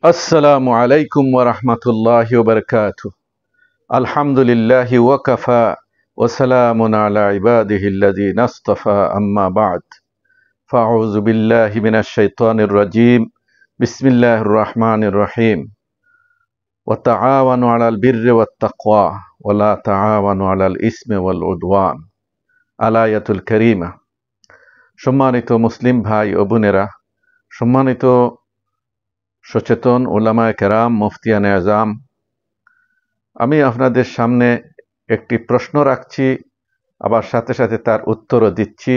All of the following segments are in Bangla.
আসসালামু আলাইকুম ওয়া রাহমাতুল্লাহি ওয়া বারাকাতুহু। আলহামদুলিল্লাহি ওয়া কাফা ওয়া সালামুন আলা ইবাদিহিল্লাযীনা ইসতাফা, আম্মা বা'দ। ফাআউযু বিল্লাহি মিনাশ শাইতানির রাজীম। বিসমিল্লাহির রাহমানির রহিম। ওয়া তাআওয়ানু আলাল বিররি ওয়াত তাকওয়া ওয়া লা তাআওয়ানু আলাল ইসমি ওয়াল উদওয়ান। আল আয়াতুল কারীমা। সম্মানিত মুসলিম ভাই ও বোনেরা, সম্মানিত সচেতন উলামায়ে কেরাম, মুফতিয়ানে আজম, আমি আপনাদের সামনে একটি প্রশ্ন রাখছি, আবার সাথে সাথে তার উত্তরও দিচ্ছি।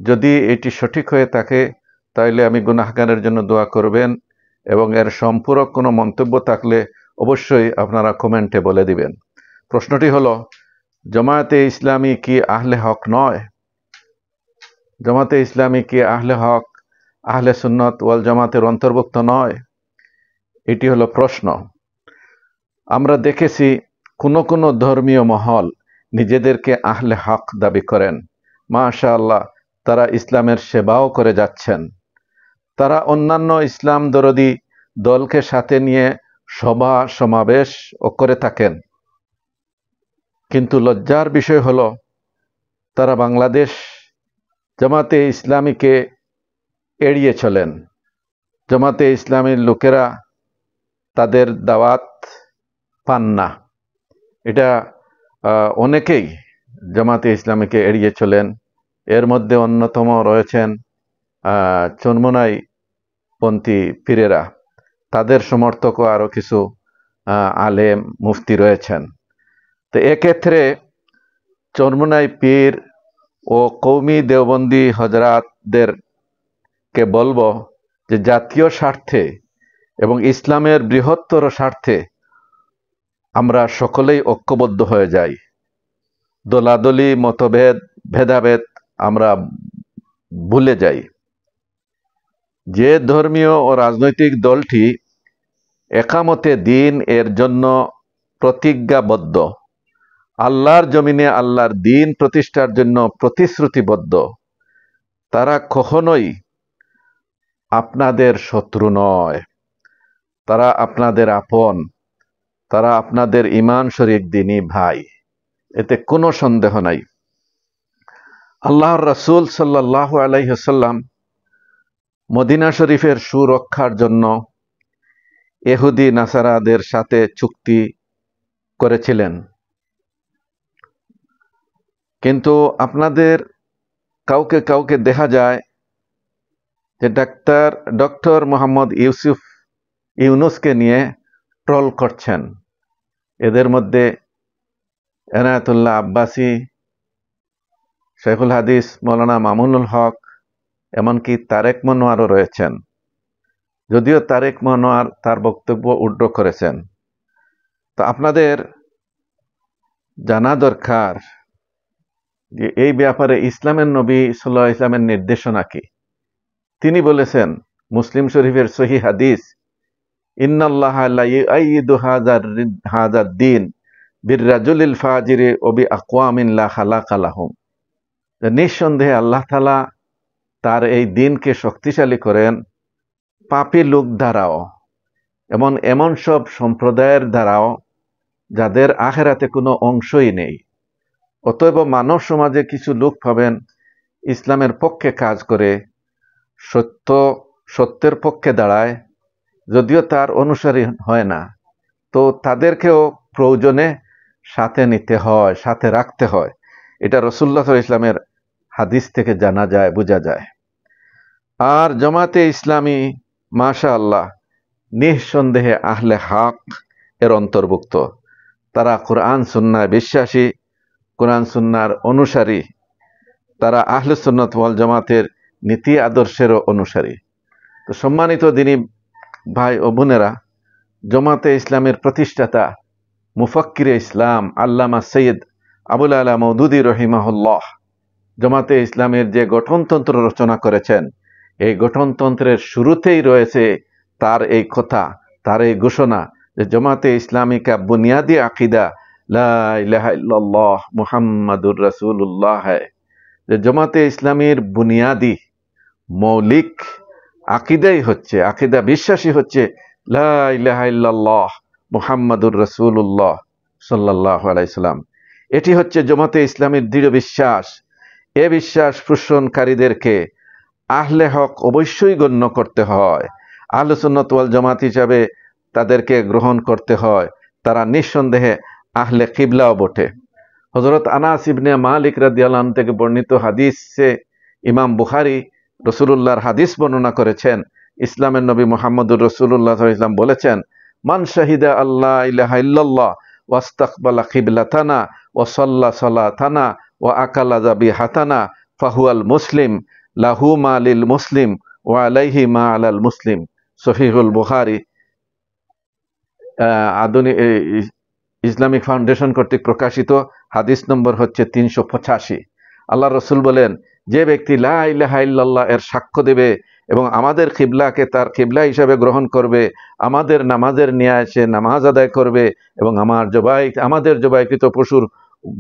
যদি এটি সঠিক হয়ে থাকে তাহলে আমি গুনাহগারের জন্য দোয়া করবেন, এবং এর সম্পূরক কোনো মন্তব্য থাকলে অবশ্যই আপনারা কমেন্টে বলে দিবেন। প্রশ্নটি হলো, জামায়াতে ইসলামী কি আহলে হক নয়? জামায়াতে ইসলামী কি আহলে হক, আহলে সুন্নাত ওয়াল জামাতের অন্তর্ভুক্ত নয়? এটি হলো প্রশ্ন। আমরা দেখেছি কোনো ধর্মীয় মহল নিজেদেরকে আহলে হক দাবি করেন। মাশাআল্লাহ, তারা ইসলামের সেবাও করে যাচ্ছেন। তারা অন্যান্য ইসলাম দরদি দলকে সাথে নিয়ে সভা সমাবেশও করে থাকেন। কিন্তু লজ্জার বিষয় হলো, তারা বাংলাদেশ জামাতে ইসলামীকে এড়িয়ে চলেন। জামাতে ইসলামীর লোকেরা তাদের দাওয়াত পান না। এটা অনেকেই জামাতে ইসলামীকে এড়িয়ে চলেন। এর মধ্যে অন্যতম রয়েছেন চরমোনাই পন্থী পীরেরা। তাদের সমর্থকও আরও কিছু আলেম মুফতি রয়েছেন। তো এক্ষেত্রে চরমোনাই পীর ও কৌমি দেওবন্দি হজরাতদেরকে বলবো যে জাতীয় স্বার্থে এবং ইসলামের বৃহত্তর স্বার্থে আমরা সকলেই ঐক্যবদ্ধ হয়ে যাই। দলাদলি মতভেদ ভেদাভেদ আমরা ভুলে যাই। যে ধর্মীয় ও রাজনৈতিক দলটি একামতে দিন এর জন্য প্রতিজ্ঞাবদ্ধ, আল্লাহর জমিনে আল্লাহর দিন প্রতিষ্ঠার জন্য প্রতিশ্রুতিবদ্ধ, তারা কখনোই আপনাদের শত্রু নয়। তারা আপনাদের আপন, তারা আপনাদের ঈমান শরীক দিনী ভাই, এতে কোনো সন্দেহ নাই। আল্লাহর রাসূল সাল্লাল্লাহু আলাইহি ওয়াসাল্লাম মদিনা শরীফের সুরক্ষার জন্য ইহুদি নাসারাদের সাথে চুক্তি করেছিলেন। কিন্তু আপনাদের কাউকে কাউকে দেখা যায় যে ডক্টর মোহাম্মদ ইউনূসকে নিয়ে ট্রল করছেন। এদের মধ্যে এনায়েতুল্লাহ আব্বাসী, শেখুল হাদিস মৌলানা মামুনুল হক, এমনকি তারেক মনোয়ারও রয়েছেন। যদিও তারেক মনোয়ার তার বক্তব্য উড্র করেছেন। তো আপনাদের জানা দরকার যে এই ব্যাপারে ইসলামের নবী সাল্লাল্লাহু আলাইহি ওয়াসাল্লামের নির্দেশনা কি। তিনি বলেছেন, মুসলিম শরীফের সহিহ হাদিস, ইন্নাল্লাহা লা ইউআইয়িদু হাযার দ্বীন বিররাজুলিল ফাজিরি ওয়া বিআকওয়ামিন লা খালাকা লাহুম। নিঃসন্দেহে আল্লাহ তাআলা তার এই দিনকে শক্তিশালী করেন পাপী লোক দ্বারাও, এমন সব সম্প্রদায়ের দ্বারাও যাদের আখিরাতে কোনো অংশই নেই। অতএব মানব সমাজে কিছু লোক পাবেন ইসলামের পক্ষে কাজ করে, সত্যের পক্ষে দাঁড়ায়, যদিও তার অনুসারী হয় না। তো তাদেরকেও প্রয়োজনে সাথে নিতে হয়, সাথে রাখতে হয়। এটা রাসূলুল্লাহ সাল্লাল্লাহু আলাইহি ওয়াসাল্লামের হাদিস থেকে জানা যায়, বোঝা যায়। আর জামাতে ইসলামী মাশাআল্লাহ নিঃসন্দেহে আহলে হক এর অন্তর্ভুক্ত। তারা কোরআন সুন্নায় বিশ্বাসী, কোরআন সুন্নার অনুসারী। তারা আহলে সুন্নাত ওয়াল জামাতের নীতি আদর্শেরও অনুসারী। তো সম্মানিত দিনী ভাই ও বোনেরা, জামাতে ইসলামের প্রতিষ্ঠাতা মুফাক্কিরে ইসলাম আল্লামা সৈয়দ আবুল আলা মওদুদী রহিমাহুল্লাহ জামাতে ইসলামের যে গঠনতন্ত্র রচনা করেছেন, এই গঠনতন্ত্রের শুরুতেই রয়েছে তার এই কথা, তার এই ঘোষণা যে জামাতে ইসলামী কা বুনিয়াদি আকিদা লা ইলাহা ইল্লাল্লাহ মুহাম্মাদুর রাসূলুল্লাহ হ্যায়। যে জামাতে ইসলামীর বুনিয়াদি মৌলিক আকিদাই হচ্ছে, আকিদা বিশ্বাসী হচ্ছে লা ইলাহা ইল্লাল্লাহ মুহাম্মাদুর রাসূলুল্লাহ সাল্লাল্লাহু আলাইহি সাল্লাম। এটি হচ্ছে জামাতে ইসলামীর দৃঢ় বিশ্বাস। এ বিশ্বাস পোষণকারীদেরকে আহলে হক অবশ্যই গণ্য করতে হয়। আহলে সুন্নাত ওয়াল জামাত হিসাবে তাদেরকে গ্রহণ করতে হয়। তারা নিঃসন্দেহে আহলে কিবলাও বটে। হযরত আনাস ইবনে মালিক রাদিয়াল্লাহু আনহু থেকে বর্ণিত হাদিসে ইমাম বুখারী রাসূলুল্লাহর হাদিস বর্ণনা করেছেন। ইসলামের নবী মুহাম্মদুর রাসূলুল্লাহ সাল্লাল্লাহু আলাইহি ওয়াসাল্লাম বলেছেন, মান শাহিদা আল্লাহ ইলাহা ইল্লাল্লাহ ওয়াস্তাকবালা কিবলাতানা ওয়া সাল্লা সালাতানা ওয়া আকালা যাবিহাতানা ফাহুয়াল মুসলিম লাহু মা লিল মুসলিম ওয়া আলাইহি মা আলাল মুসলিম। সহিহুল বুখারী। আধুনিক ইসলামিক ফাউন্ডেশন কর্তৃক প্রকাশিত, হাদিস নম্বর হচ্ছে 385। আল্লাহ রসুল বলেন, যে ব্যক্তি লা ইলাহা ইল্লাল্লাহ এর সাক্ষ্য দেবে এবং আমাদের কিবলাকে তার কিবলা হিসাবে গ্রহণ করবে, আমাদের নামাজের ন্যায় সে নামাজ আদায় করবে এবং আমাদের জবাইকৃত পশুর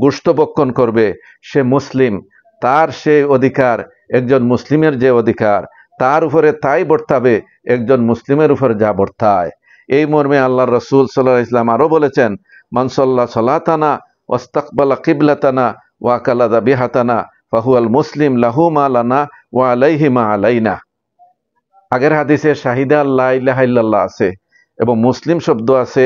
গোশত ভক্ষণ করবে, সে মুসলিম। তার সে অধিকার, একজন মুসলিমের যে অধিকার তার উপরে তাই বর্তাবে একজন মুসলিমের উপর যা বর্তায়। এই মর্মে আল্লাহর রসুল সাল্লাল্লাহু আলাইহি ওয়াসাল্লাম আরো বলেছেন, মান সাল্লা সালাতানা ওয়াস্তাকবালা কিবলাতানা ওয়া আকালা যাবিহাতানা ফাহুয়াল মুসলিম লাহু মা লানা ওয়া আলাইহি মা আলাইনা। আগের হাদিসে শাহিদা লা ইলাহা ইল্লাল্লাহ আছে এবং মুসলিম শব্দ আছে।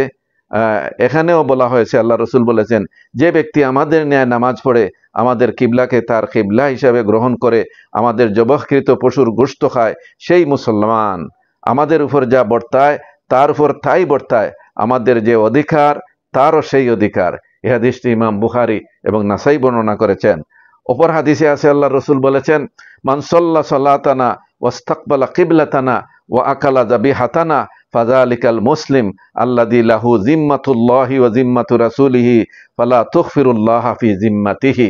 এখানেও বলা হয়েছে, আল্লাহ রসুল বলেছেন, যে ব্যক্তি আমাদের ন্যায় নামাজ পড়ে, আমাদের কিবলাকে তার কিবলা হিসাবে গ্রহণ করে, আমাদের জবহকৃত পশুর গোশত খায়, সেই মুসলমান। আমাদের উপর যা বর্তায় তার উপর তাই বর্তায়, আমাদের যে অধিকার তারও সেই অধিকার। এই হাদিসটি ইমাম বুখারী এবং নাসাই বর্ণনা করেছেন। অপর হাদিসে আছে, আল্লাহ রসুল বলেছেন, মান সাল্লা সালাতানা ওয়াস্তাকবালা কিবলাতানা ওয়া আকালা যাবিহাতানা ফাযালিকাল মুসলিম আল্লাযী লাহু জিম্মাতুল্লাহি ওয়া জিম্মাতু রাসূলিহি ফালা তুগফিরুল্লাহা ফি জিম্মাতিহি।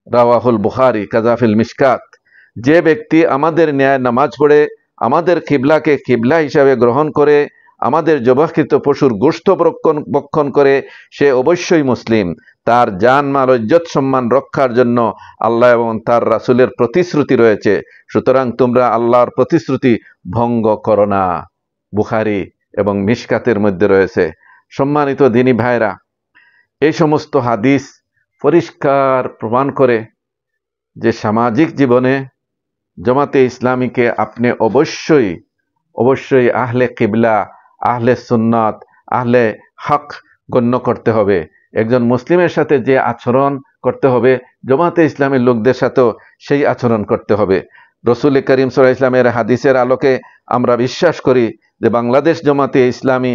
রাওয়াহুল বুখারী কাযাফিল মিশকাত। যে ব্যক্তি আমাদের ন্যায় নামাজ পড়ে, আমাদের কিবলাকে কিবলা হিসাবে গ্রহণ করে, আমাদের জবাহকৃত পশুর গোশত ভক্ষণ করে, সে অবশ্যই মুসলিম। তার জান মাল ইজ্জত সম্মান রক্ষার জন্য আল্লাহ এবং তার রাসূলের প্রতিশ্রুতি রয়েছে, সুতরাং তোমরা আল্লাহর প্রতিশ্রুতি ভঙ্গ করো না। বুখারী এবং মিশকাতের মধ্যে রয়েছে। সম্মানিত দিনী ভাইরা, এই সমস্ত হাদিস পরিষ্কার প্রমাণ করে যে সামাজিক জীবনে জামাতে ইসলামীকে আপনি অবশ্যই আহলে কিবলা, আহলে সুন্নাত, আহলে হক গণ্য করতে হবে। একজন মুসলিমের সাথে যে আচরণ করতে হবে, জামাতে ইসলামের লোকদের সাথেও সেই আচরণ করতে হবে। রসুল করিম সাল্লাল্লাহু আলাইহি ওয়াসাল্লামের হাদিসের আলোকে আমরা বিশ্বাস করি যে বাংলাদেশ জামাতে ইসলামী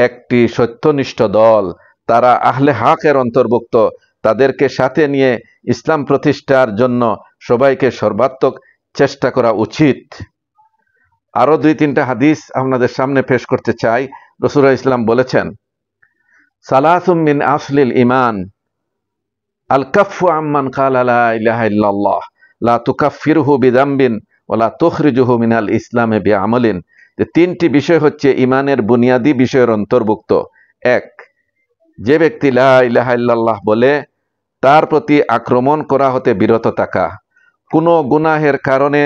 একটি সত্যনিষ্ঠ দল। তারা আহলে হকের অন্তর্ভুক্ত। তাদেরকে সাথে নিয়ে ইসলাম প্রতিষ্ঠার জন্য সবাইকে সর্বাত্মক চেষ্টা করা উচিত। আরো 2-3টা হাদিস আপনাদের সামনে পেশ করতে চাই। রাসূলুল্লাহ ইসলাম বলেছেন, সালাসুম মিন আসলিল ইমান আল কাফু আম্মান ক্বালা লা ইলাহা ইল্লাল্লাহ লা তুকাফিরহু বিযামবিন ওয়া লা তুখরিজুহু মিনাল ইসলামে বিআমালিন। যে 3টি বিষয় হচ্ছে ইমানের বুনিয়াদী বিষয়ের অন্তর্ভুক্ত। 1, যে ব্যক্তি লা ইলাহা ইল্লাল্লাহ বলে তার প্রতি আক্রমণ করা হতে বিরত থাকা। কোনো গুনাহের কারণে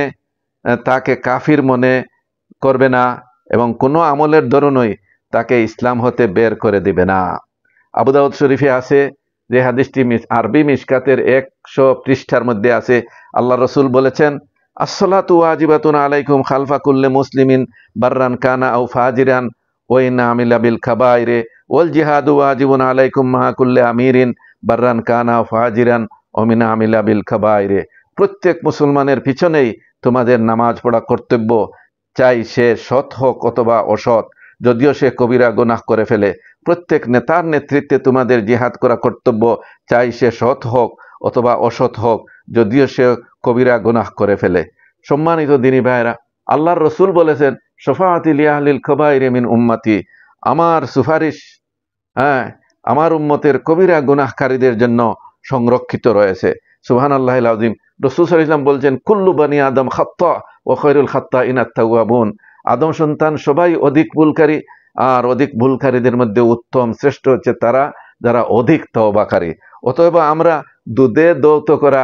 তাকে কাফির মনে করবে না এবং কোনো আমলের দরুনই তাকে ইসলাম হতে বের করে দিবে না। আবু দাউদ শরীফে আছে যে হাদিসটি আরবি মিশকাতের 100 পৃষ্ঠার মধ্যে আছে। আল্লাহ রসুল বলেছেন, আসসালাতু ওয়াজিবাতুন আলাইকুম খালফা কুল্লি মুসলিমিন বাররান কানা আও ফাজিরান ওয়া ইন আমিলা বিল কাবাইরে ওয়াল জিহাদু ওয়াজিবুন আলাইকুম মা'a কুল্লি আমিরিন বাররান কানা আও ফাজিরান ওয়া মিন আমিলা বিল কাবাইরে। প্রত্যেক মুসলমানের পিছনেই তোমাদের নামাজ পড়া কর্তব্য, চাই সে সৎ হোক অথবা অসৎ, যদিও সে কবিরা গুনাহ করে ফেলে। প্রত্যেক নেতার নেতৃত্বে তোমাদের জিহাদ করা কর্তব্য, চাই সে সৎ হোক অথবা অসৎ হোক, যদিও সে কবিরা গুনাহ করে ফেলে। সম্মানিত দিনী ভাইরা, আল্লাহর রসুল বলেছেন, শাফাআতি লি আহলিল কাবাইরি মিন উম্মতি, আমার সুপারিশ আমার উম্মতের কবিরা গুনাহকারীদের জন্য সংরক্ষিত রয়েছে। সুবহানাল্লাহিল আযীম। রাসূল সাল্লাল্লাহু আলাইহি ওয়াসাল্লাম বলছেন, কুল্লু বানি আদম খাত্তা ওয়া খায়রুল খাত্তাইনা আত-তাওয়াবুন। আদম সন্তান সবাই অধিক ভুলকারী, আর অধিক ভুলকারীদের মধ্যে উত্তম শ্রেষ্ঠ হচ্ছে তারা যারা অধিক তওবাকারী। অতএব আমরা দুধে দৌত করা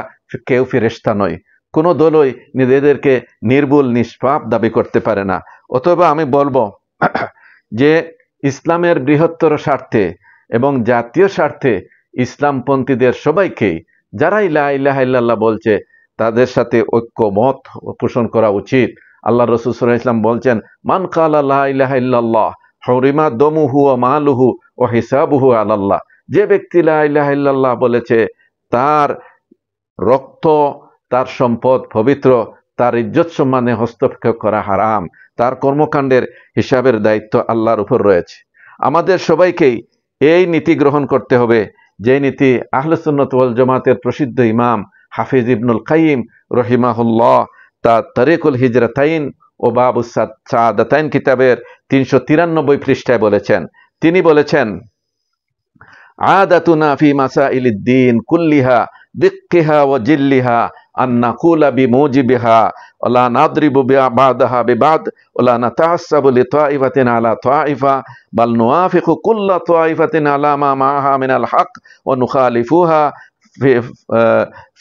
কেউ ফেরেশতা নয়। কোনো দলই নিজেদেরকে নির্ভুল নিষ্পাপ দাবি করতে পারে না। অতএব আমি বলবো, যে ইসলামের বৃহত্তর স্বার্থে এবং জাতীয় স্বার্থে ইসলামপন্থীদের সবাইকেই যারাই লা ইলাহা ইল্লাল্লাহ বলছে তাদের সাথে ঐক্যমত পোষণ করা উচিত। আল্লাহ রাসূল সাল্লাল্লাহু আলাইহি ওয়াসাল্লাম বলছেন, মান কালা লা ইলাহা ইল্লাল্লাহ হুরিমা দমুহু ওয়া মালুহু ওয়া হিসাবুহু আলাল্লাহ। যে ব্যক্তি লা ইলাহা ইল্লাল্লাহ বলেছে তার রক্ত, তার সম্পদ পবিত্র, তার ইজ্জত সম্মানে হস্তক্ষেপ করা হারাম, তার কর্মকাণ্ডের হিসাবের দায়িত্ব আল্লাহর উপর রয়েছে। আমাদের সবাইকেই এই নীতি গ্রহণ করতে হবে, যে নীতি আহলে সুন্নাত ওয়াল জামাতের প্রসিদ্ধ ইমাম হাফিজ ইবনুল কাইয়িম রহিমাহুল্লাহ তার তারিকুল হিজরাতাইন ও বাবুস সাআদাতাইন কিতাবের 393 পৃষ্ঠায় বলেছেন। তিনি বলেছেন, আদাতুনা ফি মাসাইলিদ দ্বীন কুল্লিহা দিক্কিহা ওয়া জিল্লিহা আন নাকুলা বিমুজিবিহা ওয়া লা নাদরিবু বা'দাহা বিবাদ ওয়া লা নাতাহাসসাবু লিতাইফাতিন আলা তাইফা বাল নুওয়াফিকু কুল্লা তাইফাতিন আলা মা মা'আহা মিনাল হক ওয়া নুখালিফুহা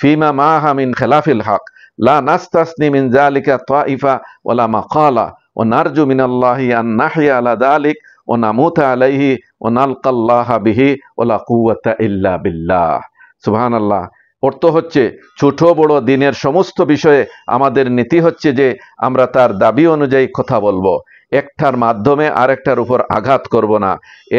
ফিমা মা'আহা মিন খিলাফিল হক লা নাস্তাসনি মিন যালিকা তাইফা ওয়া লা মাকালা ওয়া নারজু মিনাল্লাহি আন নাহইয়া আলা যালিক ও নামুতা আলাইহি ও নালকাল্লাহা বিহি ওলা কুওয়াতা ইল্লা বিল্লাহ। সুবহানাল্লাহ। অর্থ হচ্ছে, ছোট বড় দিনের সমস্ত বিষয়ে আমাদের নীতি হচ্ছে যে আমরা তার দাবি অনুযায়ী কথা বলবো, একটার মাধ্যমে আরেকটার উপর আঘাত করব না,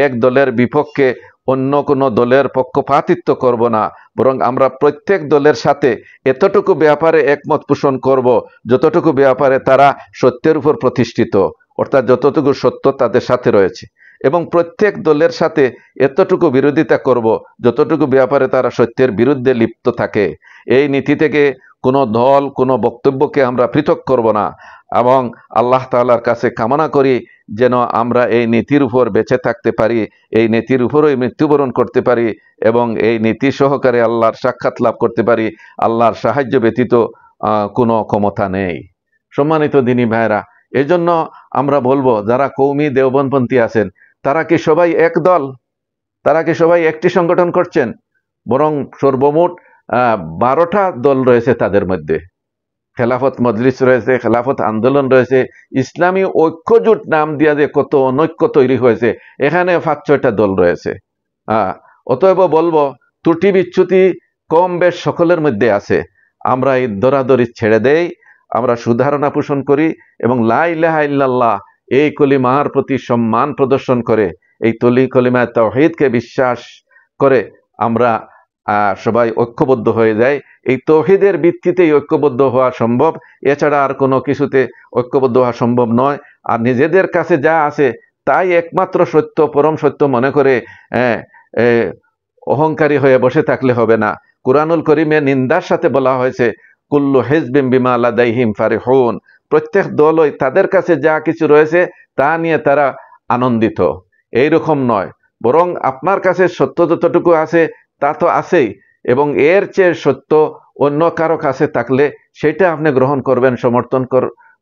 এক দলের বিপক্ষে অন্য কোনো দলের পক্ষপাতিত্ব করব না, বরং আমরা প্রত্যেক দলের সাথে এতটুকু ব্যাপারে একমত পোষণ করব যতটুকু ব্যাপারে তারা সত্যের উপর প্রতিষ্ঠিত, অর্থাৎ যতটুকু সত্য তাদের সাথে রয়েছে, এবং প্রত্যেক দলের সাথে এতটুকু বিরোধিতা করব যতটুকু ব্যাপারে তারা সত্যের বিরুদ্ধে লিপ্ত থাকে। এই নীতি থেকে কোনো দল, কোনো বক্তব্যকে আমরা পৃথক করব না, এবং আল্লাহ তাআলার কাছে কামনা করি যেন আমরা এই নীতির উপর বেঁচে থাকতে পারি, এই নীতির উপরই মৃত্যুবরণ করতে পারি, এবং এই নীতি সহকারে আল্লাহর সাক্ষাৎ লাভ করতে পারি। আল্লাহর সাহায্য ব্যতীত কোনো ক্ষমতা নেই। সম্মানিত দিনী ভাইরা, এই জন্য আমরা বলবো, যারা কৌমি দেওবন্দপন্থী আছেন তারা কি সবাই এক দল? তারা কি সবাই একটি সংগঠন করছেন? বরং সর্বমোট 12টা দল রয়েছে তাদের মধ্যে। খেলাফত মজলিস রয়েছে, খেলাফত আন্দোলন রয়েছে, ইসলামী ঐক্যজোট নাম দিয়া যে কত অনৈক্য তৈরি হয়েছে, এখানে 5-6টা দল রয়েছে। অতএব বলবো, ত্রুটি বিচ্যুতি কম বেশ সকলের মধ্যে আছে। আমরা এই দরাদরি ছেড়ে দেই, আমরা সুধারণা পোষণ করি, এবং লা ইলাহা ইল্লাল্লাহ এই কলিমার প্রতি সম্মান প্রদর্শন করে, এই কলিমা তাওহীদকে বিশ্বাস করে আমরা সবাই ঐক্যবদ্ধ হয়ে যায়। এই তাওহীদের ভিত্তিতেই ঐক্যবদ্ধ হওয়া সম্ভব, এছাড়া আর কোনো কিছুতে ঐক্যবদ্ধ হওয়া সম্ভব নয়। আর নিজেদের কাছে যা আছে তাই একমাত্র সত্য, পরম সত্য মনে করে অহংকারী হয়ে বসে থাকলে হবে না। কুরআনুল কারীমে নিন্দার সাথে বলা হয়েছে, কুল্লু হিজবিন বিমা লাদাইহিম ফারিহুন, প্রত্যেক দলই তাদের কাছে যা কিছু রয়েছে তা নিয়ে তারা আনন্দিত। এইরকম নয়, বরং আপনার কাছে সত্য যতটুকু আছে তা তো আছেই, এবং এর চেয়ে সত্য অন্য কারো কাছে থাকলে সেটা আপনি গ্রহণ করবেন, সমর্থন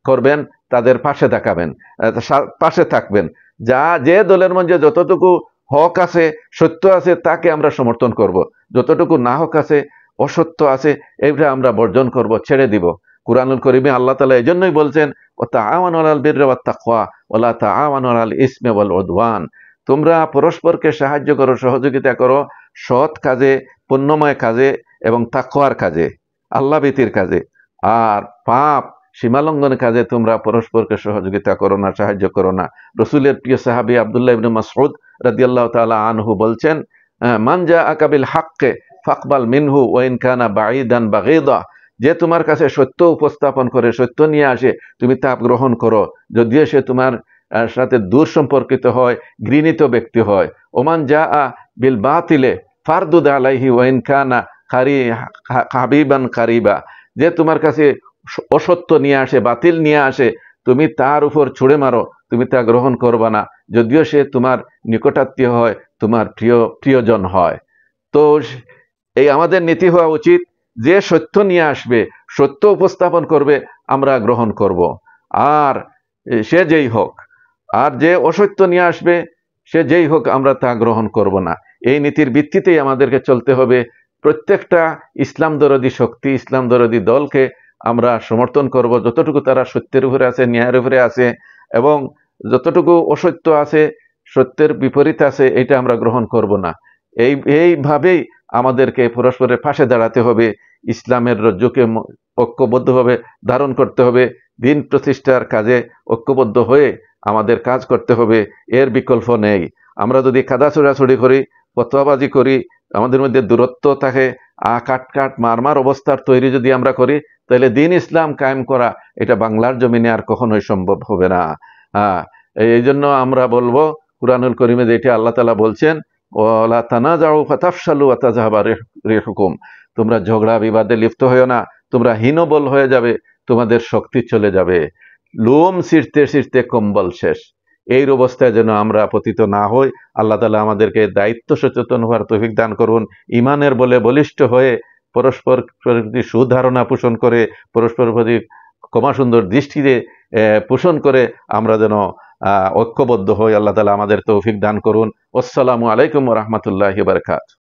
করবেন, তাদের পাশে থাকবেন। যে দলের মধ্যে যতটুকু হক আছে, সত্য আছে, তাকে আমরা সমর্থন করব। যতটুকু না হক আছে, অসত্য আছে, এইটা আমরা বর্জন করব, ছেড়ে দিব। কুরআনুল কারীমে আল্লাহ তাআলা এই জন্যই বলছেন, ওয়া তাআওয়ানু আলাল বিররি ওয়াত তাকওয়া ওয়া লা তাআওয়ানু আলাল ইসমি ওয়াল উদওয়ান, তোমরা পরস্পরকে সাহায্য করো, সহযোগিতা করো সৎ কাজে, পুণ্যময় কাজে এবং তাকওয়ার কাজে, আল্লাহ ভীতির কাজে। আর পাপ সীমালঙ্ঘনের কাজে তোমরা পরস্পরকে সহযোগিতা করো না, সাহায্য করো না। রাসূলের প্রিয় সাহাবী আব্দুল্লাহ ইবনে মাসউদ রাদিয়াল্লাহু তাআলা আনহু বলছেন, মান জাআকা বিল হাক্কি ফাকবাল মিনহু ওয়া ইন কানা বাঈদান বাগীদা, যে তোমার কাছে সত্য উপস্থাপন করে, সত্য নিয়ে আসে, তুমি তা গ্রহণ করো, যদিও সে তোমার সাথে দূর সম্পর্কিত হয়, ঘৃণিত ব্যক্তি হয়। ওমান জাআ বিল বাতিলে ফারদুদ আলাইহি ওয়া ইন কানা হাবিবান কারিবা, যে তোমার কাছে অসত্য নিয়ে আসে, বাতিল নিয়ে আসে, তুমি তার উপর ছুড়ে মারো, তুমি তা গ্রহণ করবা না, যদিও সে তোমার নিকটাত্মীয় হয়, তোমার প্রিয়জন হয়। তো এই আমাদের নীতি হওয়া উচিত, যে সত্য নিয়ে আসবে, সত্য উপস্থাপন করবে, আমরা গ্রহণ করব, আর সে যেই হোক। আর যে অসত্য নিয়ে আসবে, সে যেই হোক, আমরা তা গ্রহণ করব না। এই নীতির ভিত্তিতেই আমাদেরকে চলতে হবে। প্রত্যেকটা ইসলাম দরদি শক্তি, ইসলাম দরদি দলকে আমরা সমর্থন করব যতটুকু তারা সত্যের উপরে আছে, ন্যায়ের উপরে আছে, এবং যতটুকু অসত্য আছে, সত্যের বিপরীত আছে, এটা আমরা গ্রহণ করব না। এইভাবেই আমাদেরকে পরস্পরের পাশে দাঁড়াতে হবে, ইসলামের রজ্জুকে ঐক্যবদ্ধভাবে ধারণ করতে হবে, দিন প্রতিষ্ঠার কাজে ঐক্যবদ্ধ হয়ে আমাদের কাজ করতে হবে, এর বিকল্প নেই। আমরা যদি কাদা ছোড়াছুড়ি করি, ফতোয়াবাজি করি, আমাদের মধ্যে দূরত্ব থাকে, কাট মারমার অবস্থার তৈরি যদি আমরা করি, তাহলে দিন ইসলাম কায়েম করা এটা বাংলার জমিনে আর কখনোই সম্ভব হবে না। এই জন্য আমরা বলবো, কুরআনুল করিমে যেটা আল্লাহ তাআলা বলছেন, ওয়ালা তানাজাউ ফাতাফশালু ওয়া তাযহাবা রিহুকুম, তোমরা ঝগড়া বিবাদে লিপ্ত হয়েও না, তোমরা হীনবল হয়ে যাবে, তোমাদের শক্তি চলে যাবে, লোম ছিঁড়তে ছিঁড়তে কম্বল শেষ। এই অবস্থায় যেন আমরা পতিত না হই। আল্লাহ তাআলা আমাদেরকে দায়িত্ব সচেতন হওয়ার তৌফিক দান করুন। ঈমানের বলে বলিষ্ঠ হয়ে পরস্পর প্রতি সুধারণা পোষণ করে, পরস্পর প্রতি ক্ষমা সুন্দর দৃষ্টিতে পোষণ করে আমরা যেন ঐক্যবদ্ধ হই। আল্লাহ তাআলা আমাদের তৌফিক দান করুন। আসসালামু আলাইকুম ওয়া রাহমাতুল্লাহি ওয়া বারাকাতুহু।